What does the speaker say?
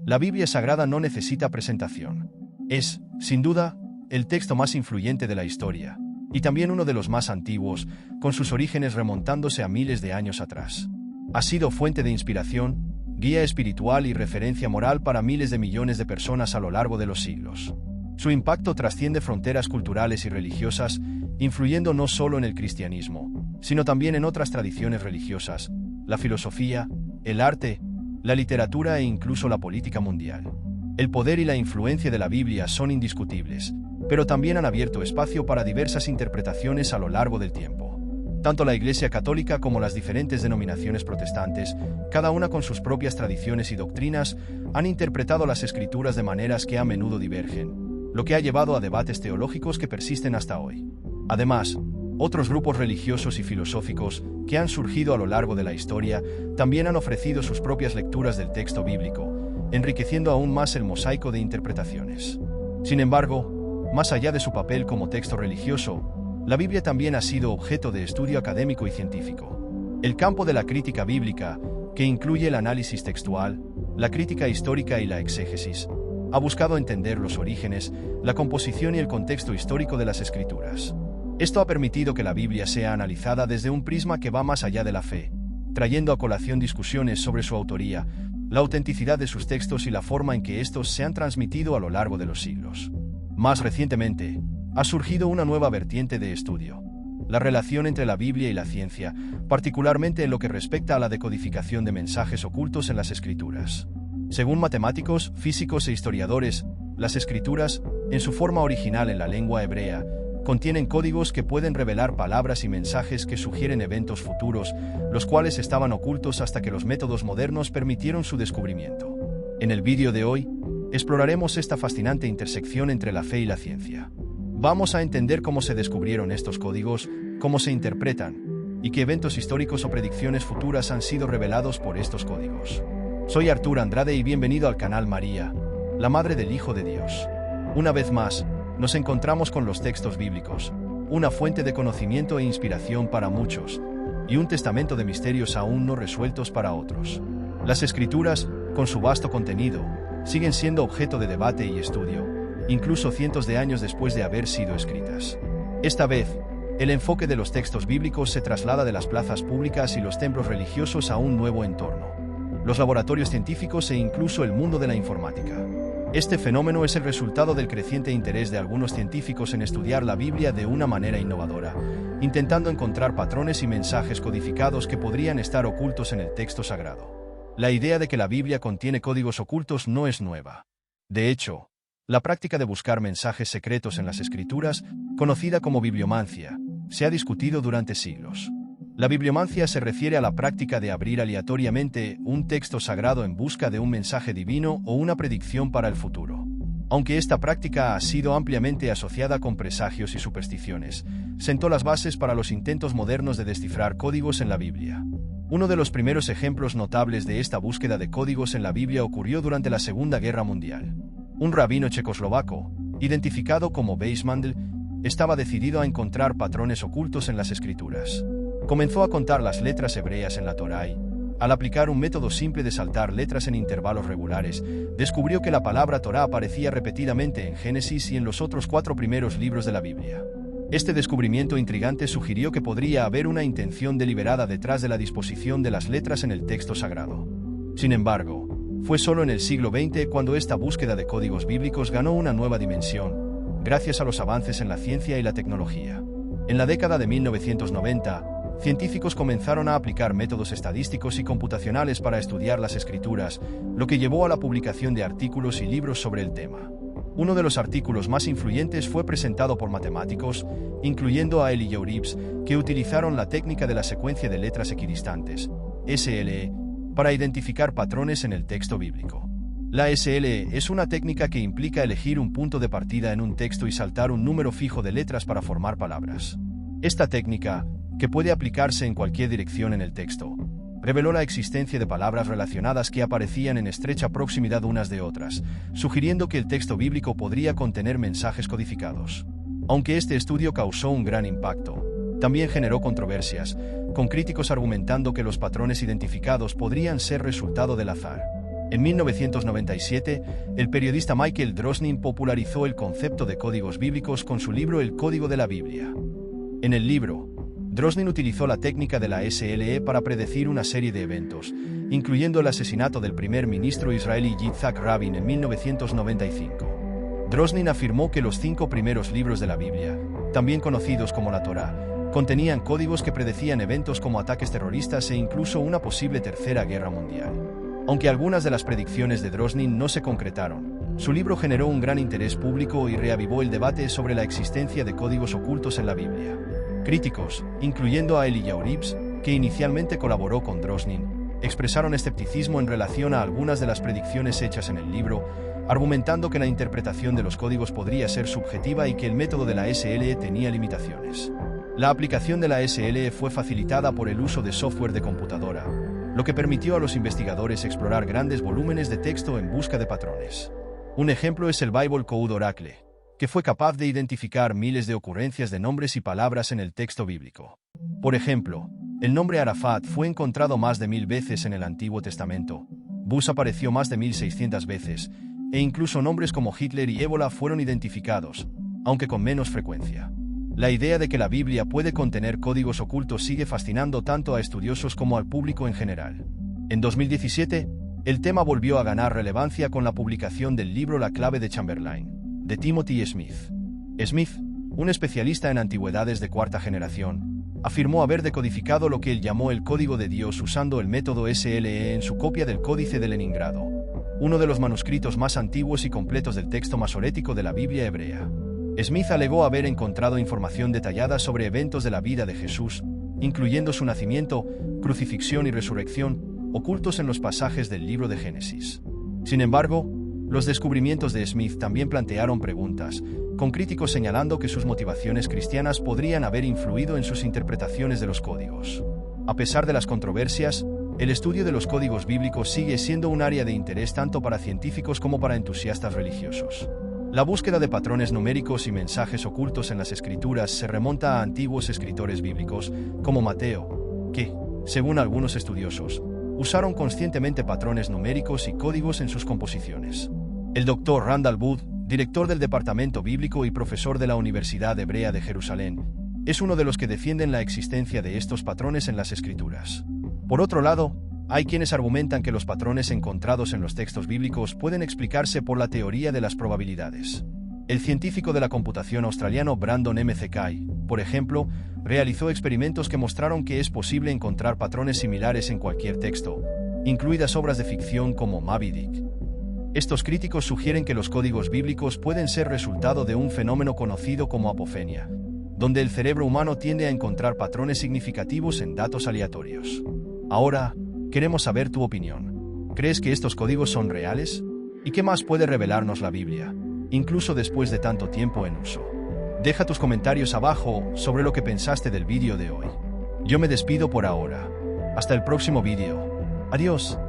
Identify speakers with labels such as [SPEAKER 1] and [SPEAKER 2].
[SPEAKER 1] La Biblia Sagrada no necesita presentación. Es, sin duda, el texto más influyente de la historia, y también uno de los más antiguos, con sus orígenes remontándose a miles de años atrás. Ha sido fuente de inspiración, guía espiritual y referencia moral para miles de millones de personas a lo largo de los siglos. Su impacto trasciende fronteras culturales y religiosas, influyendo no solo en el cristianismo, sino también en otras tradiciones religiosas, la filosofía, el arte, la literatura e incluso la política mundial. El poder y la influencia de la Biblia son indiscutibles, pero también han abierto espacio para diversas interpretaciones a lo largo del tiempo. Tanto la Iglesia Católica como las diferentes denominaciones protestantes, cada una con sus propias tradiciones y doctrinas, han interpretado las Escrituras de maneras que a menudo divergen, lo que ha llevado a debates teológicos que persisten hasta hoy. Además, otros grupos religiosos y filosóficos que han surgido a lo largo de la historia también han ofrecido sus propias lecturas del texto bíblico, enriqueciendo aún más el mosaico de interpretaciones. Sin embargo, más allá de su papel como texto religioso, la Biblia también ha sido objeto de estudio académico y científico. El campo de la crítica bíblica, que incluye el análisis textual, la crítica histórica y la exégesis, ha buscado entender los orígenes, la composición y el contexto histórico de las Escrituras. Esto ha permitido que la Biblia sea analizada desde un prisma que va más allá de la fe, trayendo a colación discusiones sobre su autoría, la autenticidad de sus textos y la forma en que estos se han transmitido a lo largo de los siglos. Más recientemente, ha surgido una nueva vertiente de estudio: la relación entre la Biblia y la ciencia, particularmente en lo que respecta a la decodificación de mensajes ocultos en las Escrituras. Según matemáticos, físicos e historiadores, las Escrituras, en su forma original en la lengua hebrea, contienen códigos que pueden revelar palabras y mensajes que sugieren eventos futuros, los cuales estaban ocultos hasta que los métodos modernos permitieron su descubrimiento. En el vídeo de hoy, exploraremos esta fascinante intersección entre la fe y la ciencia. Vamos a entender cómo se descubrieron estos códigos, cómo se interpretan, y qué eventos históricos o predicciones futuras han sido revelados por estos códigos. Soy Artur Andrade y bienvenido al canal María, la Madre del Hijo de Dios. Una vez más, nos encontramos con los textos bíblicos, una fuente de conocimiento e inspiración para muchos, y un testamento de misterios aún no resueltos para otros. Las Escrituras, con su vasto contenido, siguen siendo objeto de debate y estudio, incluso cientos de años después de haber sido escritas. Esta vez, el enfoque de los textos bíblicos se traslada de las plazas públicas y los templos religiosos a un nuevo entorno: los laboratorios científicos e incluso el mundo de la informática. Este fenómeno es el resultado del creciente interés de algunos científicos en estudiar la Biblia de una manera innovadora, intentando encontrar patrones y mensajes codificados que podrían estar ocultos en el texto sagrado. La idea de que la Biblia contiene códigos ocultos no es nueva. De hecho, la práctica de buscar mensajes secretos en las Escrituras, conocida como bibliomancia, se ha discutido durante siglos. La bibliomancia se refiere a la práctica de abrir aleatoriamente un texto sagrado en busca de un mensaje divino o una predicción para el futuro. Aunque esta práctica ha sido ampliamente asociada con presagios y supersticiones, sentó las bases para los intentos modernos de descifrar códigos en la Biblia. Uno de los primeros ejemplos notables de esta búsqueda de códigos en la Biblia ocurrió durante la Segunda Guerra Mundial. Un rabino checoslovaco, identificado como Weissmandl, estaba decidido a encontrar patrones ocultos en las Escrituras. Comenzó a contar las letras hebreas en la Torá y, al aplicar un método simple de saltar letras en intervalos regulares, descubrió que la palabra Torá aparecía repetidamente en Génesis y en los otros 4 primeros libros de la Biblia. Este descubrimiento intrigante sugirió que podría haber una intención deliberada detrás de la disposición de las letras en el texto sagrado. Sin embargo, fue solo en el siglo XX cuando esta búsqueda de códigos bíblicos ganó una nueva dimensión, gracias a los avances en la ciencia y la tecnología. En la década de 1990, científicos comenzaron a aplicar métodos estadísticos y computacionales para estudiar las Escrituras, lo que llevó a la publicación de artículos y libros sobre el tema. Uno de los artículos más influyentes fue presentado por matemáticos, incluyendo a Ely Gibbs, que utilizaron la técnica de la secuencia de letras equidistantes, SLE, para identificar patrones en el texto bíblico. La SLE es una técnica que implica elegir un punto de partida en un texto y saltar un número fijo de letras para formar palabras. Esta técnica, que puede aplicarse en cualquier dirección en el texto, reveló la existencia de palabras relacionadas que aparecían en estrecha proximidad unas de otras, sugiriendo que el texto bíblico podría contener mensajes codificados. Aunque este estudio causó un gran impacto, también generó controversias, con críticos argumentando que los patrones identificados podrían ser resultado del azar. En 1997, el periodista Michael Drosnin popularizó el concepto de códigos bíblicos con su libro El Código de la Biblia. En el libro, Drosnin utilizó la técnica de la SLE para predecir una serie de eventos, incluyendo el asesinato del primer ministro israelí Yitzhak Rabin en 1995. Drosnin afirmó que los 5 primeros libros de la Biblia, también conocidos como la Torá, contenían códigos que predecían eventos como ataques terroristas e incluso una posible tercera guerra mundial. Aunque algunas de las predicciones de Drosnin no se concretaron, su libro generó un gran interés público y reavivó el debate sobre la existencia de códigos ocultos en la Biblia. Críticos, incluyendo a Elijah Reeves, que inicialmente colaboró con Drosnin, expresaron escepticismo en relación a algunas de las predicciones hechas en el libro, argumentando que la interpretación de los códigos podría ser subjetiva y que el método de la SLE tenía limitaciones. La aplicación de la SLE fue facilitada por el uso de software de computadora, lo que permitió a los investigadores explorar grandes volúmenes de texto en busca de patrones. Un ejemplo es el Bible Code Oracle, que fue capaz de identificar miles de ocurrencias de nombres y palabras en el texto bíblico. Por ejemplo, el nombre Arafat fue encontrado más de 1000 veces en el Antiguo Testamento, Bush apareció más de 1600 veces, e incluso nombres como Hitler y Ébola fueron identificados, aunque con menos frecuencia. La idea de que la Biblia puede contener códigos ocultos sigue fascinando tanto a estudiosos como al público en general. En 2017, el tema volvió a ganar relevancia con la publicación del libro La clave de Chamberlain, de Timothy Smith. Smith, un especialista en antigüedades de 4ª generación, afirmó haber decodificado lo que él llamó el Código de Dios usando el método SLE en su copia del Códice de Leningrado, uno de los manuscritos más antiguos y completos del texto masorético de la Biblia hebrea. Smith alegó haber encontrado información detallada sobre eventos de la vida de Jesús, incluyendo su nacimiento, crucifixión y resurrección, ocultos en los pasajes del libro de Génesis. Sin embargo, los descubrimientos de Smith también plantearon preguntas, con críticos señalando que sus motivaciones cristianas podrían haber influido en sus interpretaciones de los códigos. A pesar de las controversias, el estudio de los códigos bíblicos sigue siendo un área de interés tanto para científicos como para entusiastas religiosos. La búsqueda de patrones numéricos y mensajes ocultos en las Escrituras se remonta a antiguos escritores bíblicos, como Mateo, que, según algunos estudiosos, usaron conscientemente patrones numéricos y códigos en sus composiciones. El Dr. Randall Wood, director del Departamento Bíblico y profesor de la Universidad Hebrea de Jerusalén, es uno de los que defienden la existencia de estos patrones en las Escrituras. Por otro lado, hay quienes argumentan que los patrones encontrados en los textos bíblicos pueden explicarse por la teoría de las probabilidades. El científico de la computación australiano Brandon McKay, por ejemplo, realizó experimentos que mostraron que es posible encontrar patrones similares en cualquier texto, incluidas obras de ficción como Moby Dick. Estos críticos sugieren que los códigos bíblicos pueden ser resultado de un fenómeno conocido como apofenia, donde el cerebro humano tiende a encontrar patrones significativos en datos aleatorios. Ahora, queremos saber tu opinión. ¿Crees que estos códigos son reales? ¿Y qué más puede revelarnos la Biblia, incluso después de tanto tiempo en uso? Deja tus comentarios abajo sobre lo que pensaste del vídeo de hoy. Yo me despido por ahora. Hasta el próximo vídeo. Adiós.